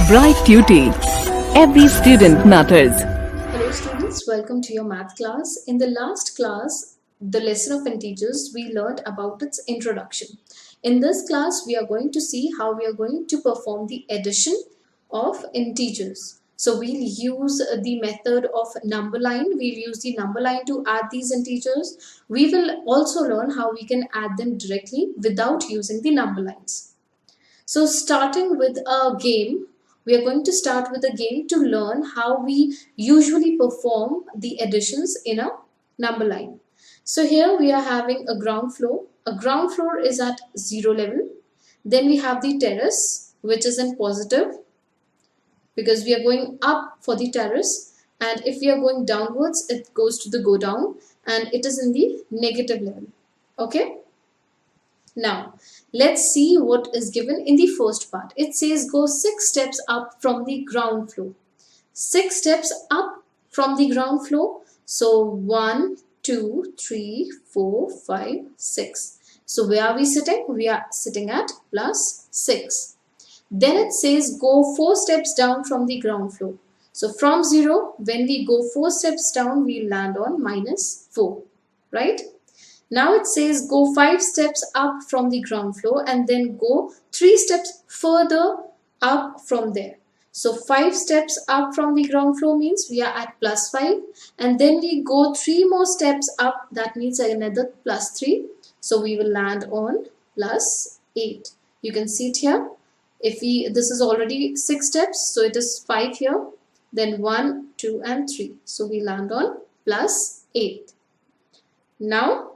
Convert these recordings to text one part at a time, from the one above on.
Bright Tuty. Every student matters. Hello students, welcome to your math class. In the last class, the lesson of integers, we learned about its introduction. In this class, we are going to see how we are going to perform the addition of integers. So we'll use the method of number line. We'll use the number line to add these integers. We will also learn how we can add them directly without using the number lines. So starting with a game, we are going to start with a game to learn how we usually perform the additions in a number line. So here we are having a ground floor. A ground floor is at 0 level. Then we have the terrace, which is in positive because we are going up for the terrace. And if we are going downwards, it goes to the go down and it is in the negative level. Okay. Now, let's see what is given in the first part. It says go 6 steps up from the ground floor. 6 steps up from the ground floor. So 1, 2, 3, 4, 5, 6. So where are we sitting? We are sitting at plus 6. Then it says go 4 steps down from the ground floor. So from 0, when we go 4 steps down, we land on minus 4, right? Now it says go 5 steps up from the ground floor and then go 3 steps further up from there. So 5 steps up from the ground floor means we are at plus 5 and then we go 3 more steps up, that means another plus 3. So we will land on plus 8. You can see it here. This is already 6 steps, so it is 5 here, then 1, 2 and 3. So we land on plus 8. Now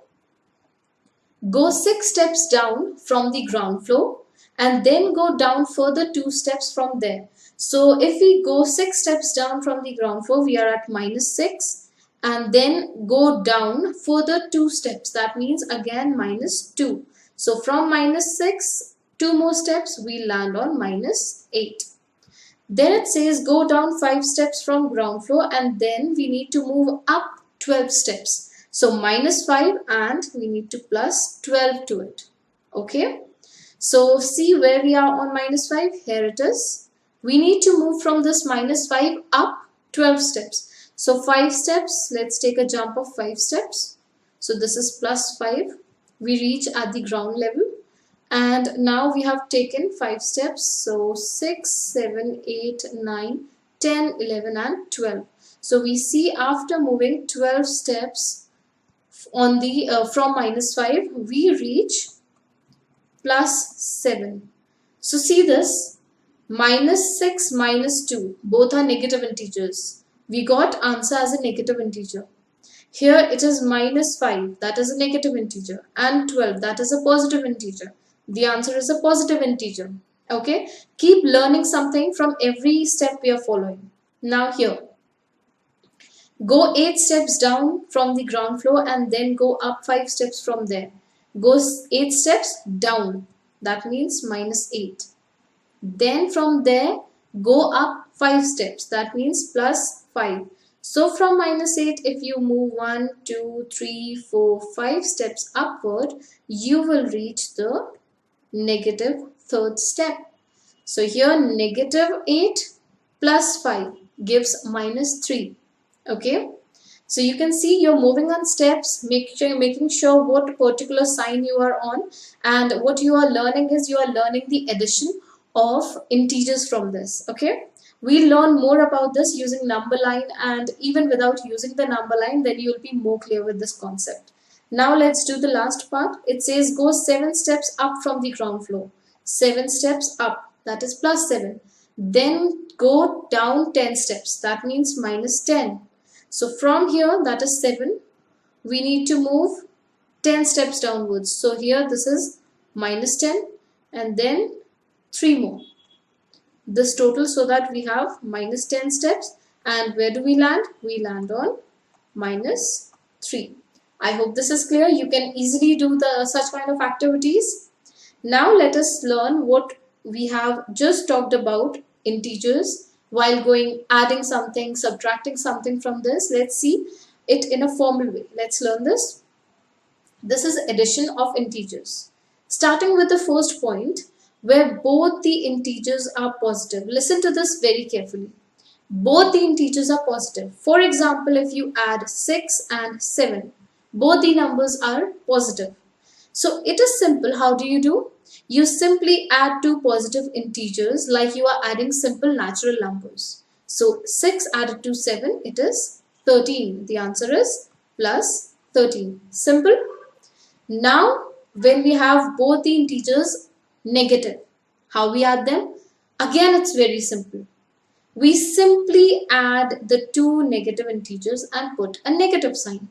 go 6 steps down from the ground floor and then go down further 2 steps from there. So if we go 6 steps down from the ground floor, we are at minus 6 and then go down further 2 steps. That means again minus 2. So from minus 6, 2 more steps, we land on minus 8. Then it says go down 5 steps from ground floor and then we need to move up 12 steps. So minus 5 and we need to plus 12 to it. Okay. So see where we are on minus 5. Here it is. We need to move from this minus 5 up 12 steps. So 5 steps. Let's take a jump of 5 steps. So this is plus 5. We reach at the ground level. And now we have taken 5 steps. So 6, 7, 8, 9, 10, 11 and 12. So we see after moving 12 steps on the from minus 5 we reach plus 7. So see this, minus 6 minus 2 both are negative integers. We got answer as a negative integer. Here it is minus 5, that is a negative integer, and 12, that is a positive integer. The answer is a positive integer. Okay, keep learning something from every step we are following. Now here, go 8 steps down from the ground floor and then go up 5 steps from there. Go 8 steps down. That means minus 8. Then from there, go up 5 steps. That means plus 5. So from minus 8, if you move 1, 2, 3, 4, 5 steps upward, you will reach the negative 3rd step. So here negative 8 plus 5 gives minus 3. Okay, so you can see you're moving on steps, making sure what particular sign you are on, and what you are learning is you are learning the addition of integers from this. Okay, we'll learn more about this using number line, and even without using the number line, then you'll be more clear with this concept. Now let's do the last part. It says go 7 steps up from the ground floor. 7 steps up, that is plus 7. Then go down 10 steps, that means minus 10. So from here, that is 7, we need to move 10 steps downwards. So here this is minus 10 and then 3 more. This total, so that we have minus 10 steps, and where do we land? We land on minus 3. I hope this is clear. You can easily do such kind of activities. Now let us learn what we have just talked about, integers. While adding something, subtracting something from this, let's see it in a formal way. Let's learn this. This is addition of integers. Starting with the first point, where both the integers are positive. Listen to this very carefully. Both the integers are positive. For example, if you add 6 and 7, both the numbers are positive. So it is simple. How do you do? You simply add two positive integers like you are adding simple natural numbers. So 6 added to 7, it is 13. The answer is plus 13. Simple. Now when we have both the integers negative, how we add them? Again, it's very simple. We simply add the two negative integers and put a negative sign.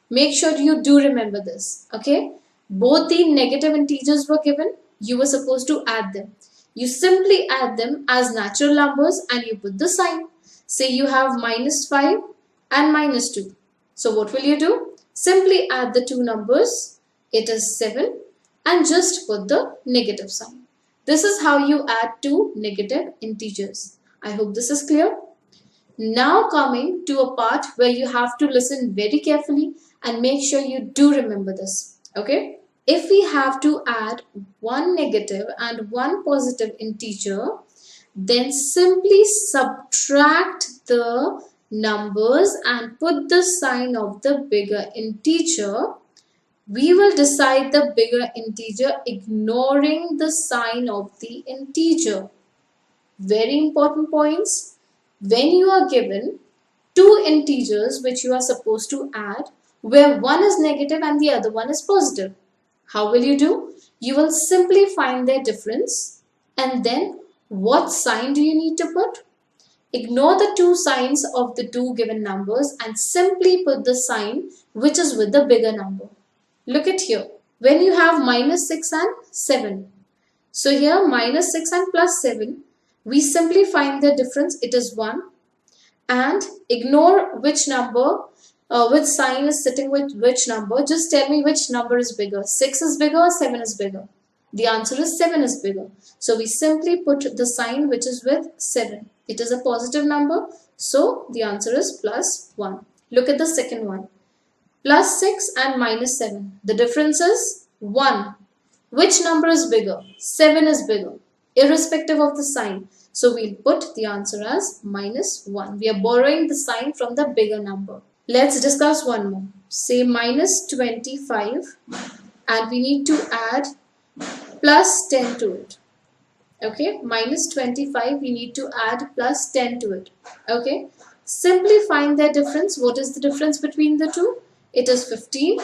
Make sure you do remember this, okay? Both the negative integers were given, you were supposed to add them. You simply add them as natural numbers and you put the sign. Say you have minus 5 and minus 2. So what will you do? Simply add the two numbers, it is 7, and just put the negative sign. This is how you add two negative integers. I hope this is clear. Now coming to a part where you have to listen very carefully and make sure you do remember this. Okay? If we have to add one negative and one positive integer, then simply subtract the numbers and put the sign of the bigger integer. We will decide the bigger integer ignoring the sign of the integer. Very important points. When you are given two integers which you are supposed to add, where one is negative and the other one is positive, how will you do? You will simply find their difference, and then what sign do you need to put? Ignore the two signs of the two given numbers and simply put the sign which is with the bigger number. Look at here. When you have minus 6 and 7. So here minus 6 and plus 7. We simply find the difference, it is 1, and ignore which number, which sign is sitting with which number. Just tell me which number is bigger, 6 is bigger or 7 is bigger. The answer is 7 is bigger. So we simply put the sign which is with 7. It is a positive number, so the answer is plus 1. Look at the second one. Plus 6 and minus 7. The difference is 1. Which number is bigger? 7 is bigger, irrespective of the sign. So we'll put the answer as minus 1. We are borrowing the sign from the bigger number. Let's discuss one more. Say minus 25 and we need to add plus 10 to it. Okay, minus 25 we need to add plus 10 to it. Okay, simply find their difference. What is the difference between the two? It is 15.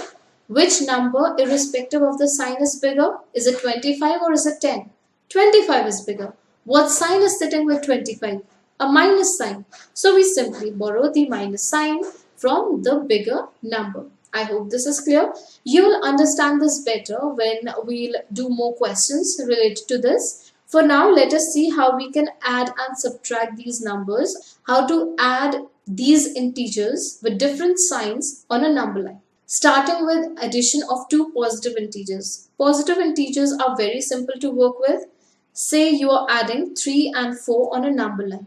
Which number, irrespective of the sign, is bigger? Is it 25 or is it 10? 25 is bigger. What sign is sitting with 25? A minus sign. So we simply borrow the minus sign from the bigger number. I hope this is clear. You will understand this better when we'll do more questions related to this. For now, let us see how we can add and subtract these numbers, how to add these integers with different signs on a number line. Starting with addition of two positive integers. Positive integers are very simple to work with. Say you are adding 3 and 4 on a number line.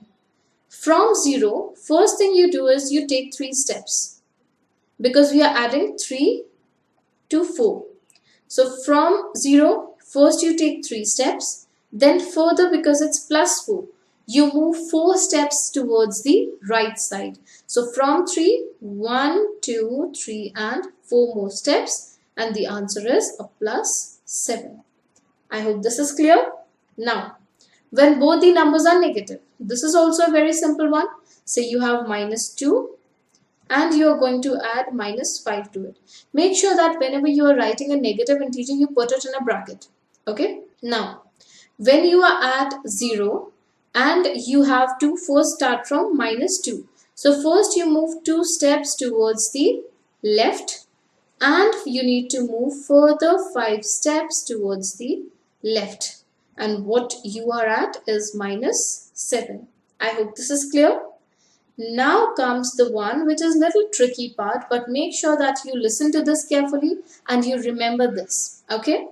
From 0, first thing you do is you take 3 steps. Because we are adding 3 to 4. So from 0, first you take 3 steps. Then further, because it's plus 4, you move 4 steps towards the right side. So from 3, 1, 2, 3 and 4 more steps, and the answer is a plus 7. I hope this is clear. Now, when both the numbers are negative, this is also a very simple one. Say you have minus 2 and you are going to add minus 5 to it. Make sure that whenever you are writing a negative integer, you put it in a bracket. Okay. Now, when you are at 0 and you have to first start from minus 2. So first you move 2 steps towards the left and you need to move further 5 steps towards the left. And what you are at is minus 7. I hope this is clear. Now comes the one which is little tricky part, but make sure that you listen to this carefully and you remember this. Okay.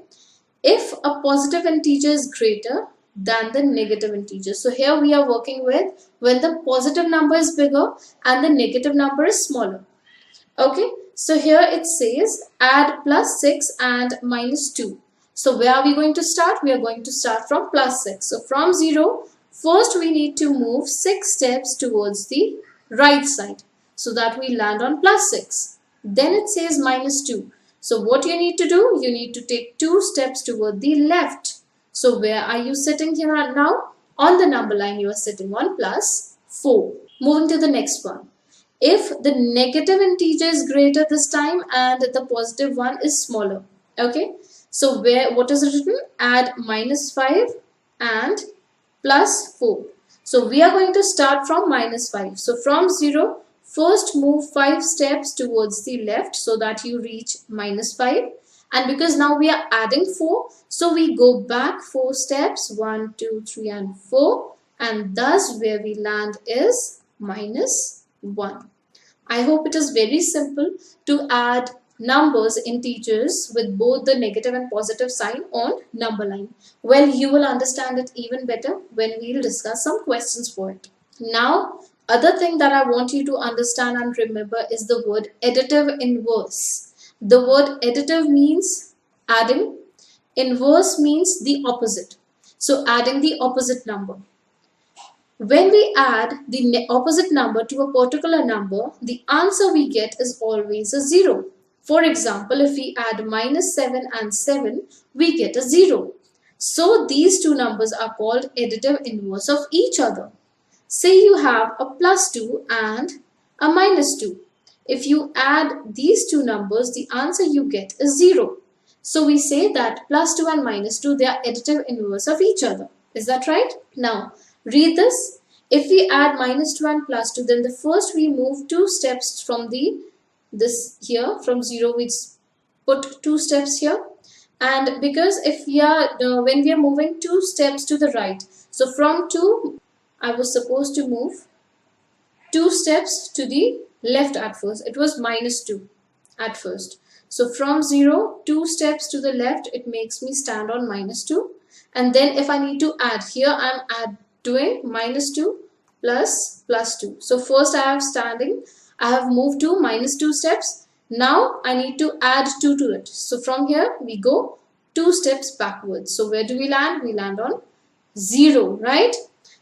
If a positive integer is greater than the negative integer. So here we are working with when the positive number is bigger and the negative number is smaller. Okay. So here it says add plus 6 and minus 2. So where are we going to start? We are going to start from plus 6. So from 0, first we need to move 6 steps towards the right side so that we land on plus 6. Then it says minus 2. So what you need to do? You need to take 2 steps toward the left. So where are you sitting here now? On the number line you are sitting on plus 4. Moving to the next one. If the negative integer is greater this time and the positive one is smaller. Okay. So what is written? Add minus 5 and plus 4. So we are going to start from minus 5. So from 0, first move 5 steps towards the left so that you reach minus 5. And because now we are adding 4, so we go back 4 steps, 1, 2, 3 and 4. And thus where we land is minus 1. I hope it is very simple to add numbers, integers with both the negative and positive sign on number line. Well, you will understand it even better when we'll discuss some questions for it. Now, other thing that I want you to understand and remember is the word additive inverse. The word additive means adding, inverse means the opposite. So adding the opposite number. When we add the opposite number to a particular number, the answer we get is always a 0. For example, if we add minus 7 and 7, we get a 0. So these two numbers are called additive inverse of each other. Say you have a plus 2 and a minus 2. If you add these two numbers, the answer you get is 0. So we say that plus 2 and minus 2, they are additive inverse of each other. Is that right? Now, read this. If we add minus 2 and plus 2, then the first we move 2 steps from this here. From 0, we put 2 steps here. And because if we are, when we are moving 2 steps to the right, so from 2, I was supposed to move 2 steps to the left at first. It was minus 2 at first. So from 0, 2 steps to the left, it makes me stand on minus 2. And then if I need to add, here I am doing minus 2 plus 2. So first I have moved to minus 2 steps. Now I need to add 2 to it. So from here we go 2 steps backwards. So where do we land? We land on 0, right?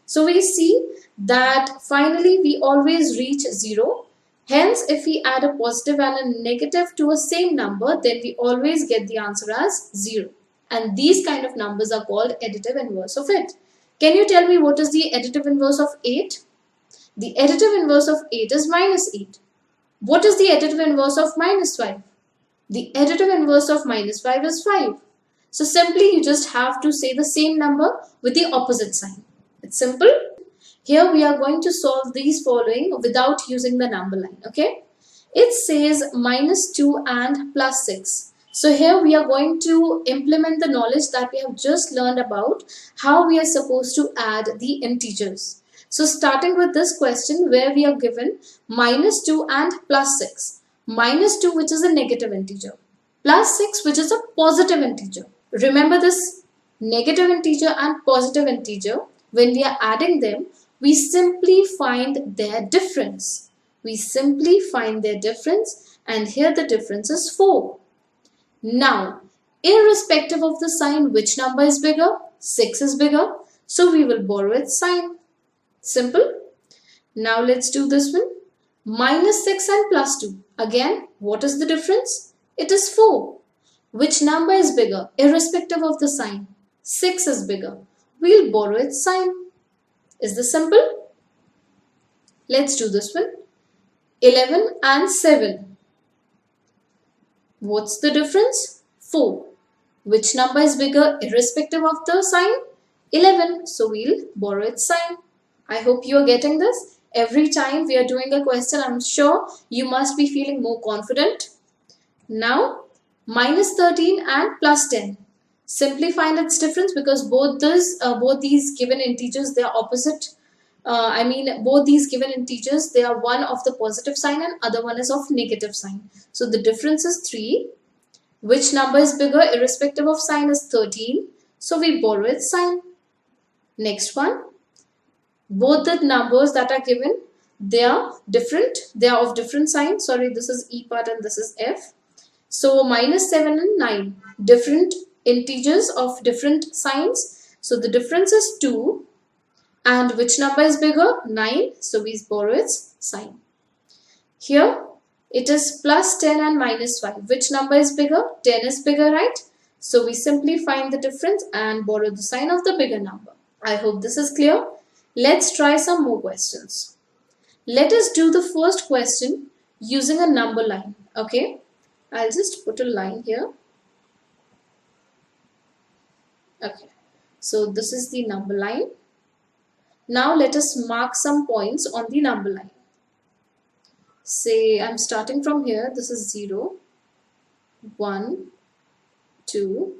So we see that finally we always reach 0. Hence, if we add a positive and a negative to a same number, then we always get the answer as 0. And these kind of numbers are called additive inverse of it. Can you tell me what is the additive inverse of 8? The additive inverse of 8 is minus 8. What is the additive inverse of minus 5? The additive inverse of minus 5 is 5. So simply you just have to say the same number with the opposite sign. It's simple. Here we are going to solve these following without using the number line. Okay. It says minus 2 and plus 6. So here we are going to implement the knowledge that we have just learned about how we are supposed to add the integers. So starting with this question where we are given minus 2 and plus 6. Minus 2 which is a negative integer. Plus 6 which is a positive integer. Remember this negative integer and positive integer. When we are adding them, we simply find their difference. We simply find their difference and here the difference is 4. Now, irrespective of the sign, which number is bigger? 6 is bigger. So we will borrow its sign. Simple. Now let's do this one. Minus 6 and plus 2. Again, what is the difference? It is 4. Which number is bigger? Irrespective of the sign. 6 is bigger. We'll borrow its sign. Is this simple? Let's do this one. 11 and 7. What's the difference? 4. Which number is bigger irrespective of the sign? 11. So we'll borrow its sign. I hope you are getting this. Every time we are doing a question, I'm sure you must be feeling more confident. Now, minus 13 and plus 10. Simply find its difference because both these given integers, they are opposite. Both these given integers, they are one of the positive sign and other one is of negative sign. So the difference is 3. Which number is bigger irrespective of sign is 13. So we borrow its sign. Next one. Both the numbers that are given, they are different. They are of different signs. Sorry, this is E part and this is F. So minus 7 and 9. Different integers of different signs. So the difference is 2. And which number is bigger? 9. So we borrow its sign. Here it is plus 10 and minus 5. Which number is bigger? 10 is bigger, right? So we simply find the difference and borrow the sign of the bigger number. I hope this is clear. Let's try some more questions. Let us do the first question using a number line. Okay, I'll just put a line here. Okay, so this is the number line. Now let us mark some points on the number line. Say I'm starting from here. This is 0, 1, 2,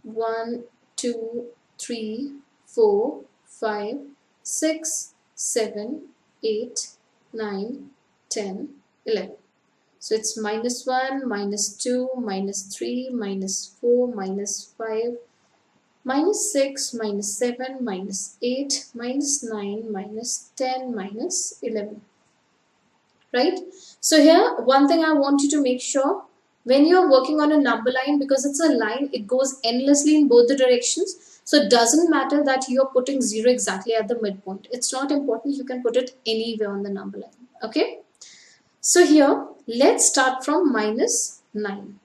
1, 2, 3, 4, 5, 6, 7, 8, 9, 10, 11. So it's minus 1, minus 2, minus 3, minus 4, minus 5, minus 6, minus 7, minus 8, minus 9, minus 10, minus 11. Right? So here, one thing I want you to make sure, when you're working on a number line, because it's a line, it goes endlessly in both the directions. So it doesn't matter that you're putting 0 exactly at the midpoint. It's not important. You can put it anywhere on the number line. Okay? So here, let's start from minus 9.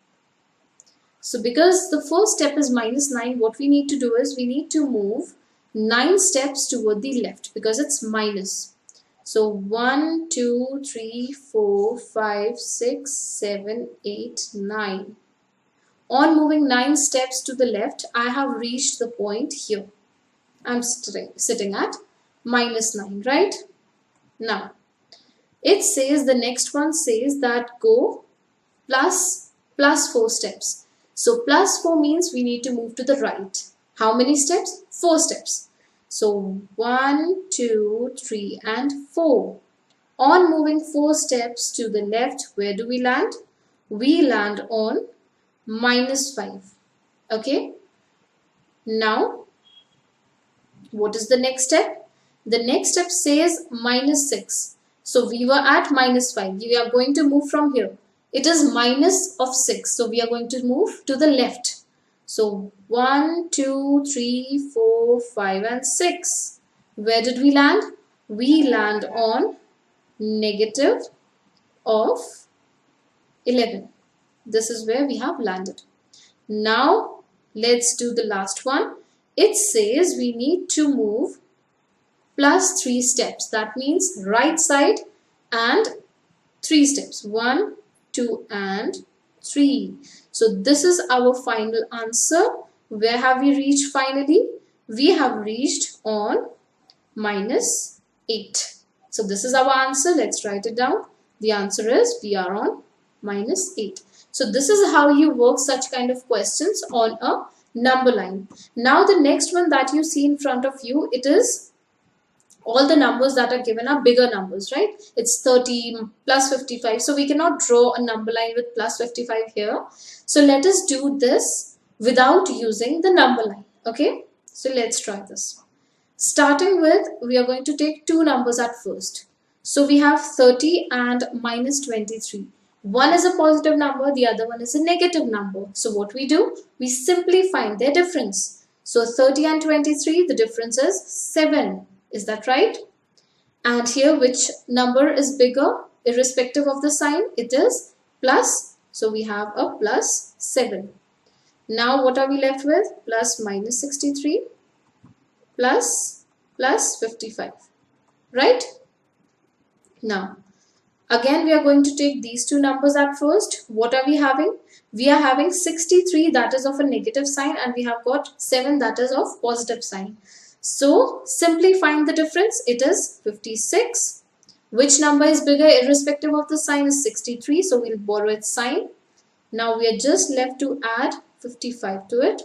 So because the first step is minus 9, what we need to do is we need to move 9 steps toward the left because it's minus. So 1, 2, 3, 4, 5, 6, 7, 8, 9. On moving 9 steps to the left, I have reached the point here. I'm sitting at minus 9, right? Now, it says the next one says that go plus 4 steps. So plus 4 means we need to move to the right. How many steps? 4 steps. So 1, 2, 3 and 4. On moving 4 steps to the left, where do we land? We land on minus 5. Okay. Now, what is the next step? The next step says minus 6. So we were at minus 5. We are going to move from here. It is minus of 6. So we are going to move to the left. So 1, 2, 3, 4, 5 and 6. Where did we land? We land on negative of 11. This is where we have landed. Now let's do the last one. It says we need to move plus 3 steps. That means right side and 3 steps. 1, 2 and 3. So this is our final answer. Where have we reached finally? We have reached on minus 8. So this is our answer. Let's write it down. The answer is we are on minus 8. So this is how you work such kind of questions on a number line. Now the next one that you see in front of you, it is all the numbers that are given are bigger numbers, right? It's 30 plus 55. So we cannot draw a number line with plus 55 here. So let us do this without using the number line. Okay, so let's try this. Starting with, we are going to take 2 numbers at first. So we have 30 and minus 23. One is a positive number, the other one is a negative number. So what we do? We simply find their difference. So 30 and 23, the difference is 7. Is that right? And here, which number is bigger irrespective of the sign? It is plus. So we have a plus 7. Now what are we left with? Plus minus 63 plus 55. Right? Now, again we are going to take these 2 numbers at first. What are we having? We are having 63 that is of a negative sign and we have got 7 that is of positive sign. So simply find the difference. It is 56. Which number is bigger irrespective of the sign is 63. So we'll borrow its sign. Now we are just left to add 55 to it.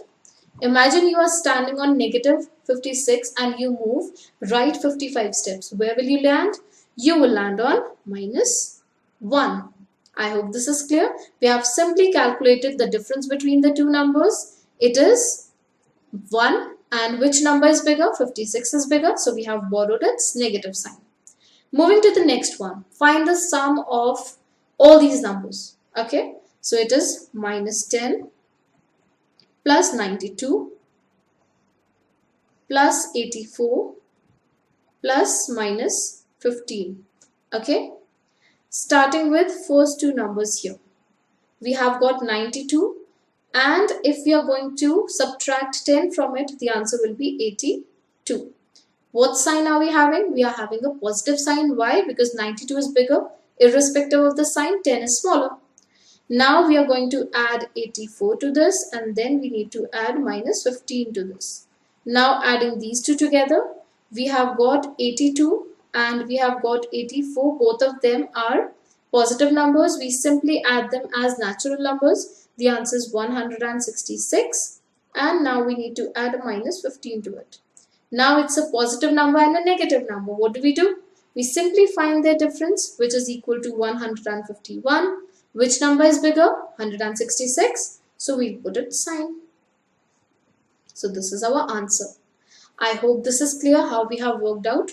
Imagine you are standing on negative 56 and you move right 55 steps. Where will you land? You will land on minus 1. I hope this is clear. We have simply calculated the difference between the 2 numbers. It is 1. And which number is bigger? 56 is bigger. So we have borrowed its negative sign. Moving to the next one. Find the sum of all these numbers. Okay. So it is minus 10, plus 92 plus 84 plus minus 15. Okay, starting with first two numbers here. We have got 92, and if we are going to subtract 10 from it, the answer will be 82. What sign are we having? We are having a positive sign. Why? Because 92 is bigger. Irrespective of the sign, 10 is smaller. Now we are going to add 84 to this, and then we need to add minus 15 to this. Now adding these two together, we have got 82 and we have got 84. Both of them are positive numbers. We simply add them as natural numbers. The answer is 166, and now we need to add a minus 15 to it. Now it's a positive number and a negative number. What do? We simply find their difference, which is equal to 151. Which number is bigger? 166. So we'll put it sign. So this is our answer. I hope this is clear how we have worked out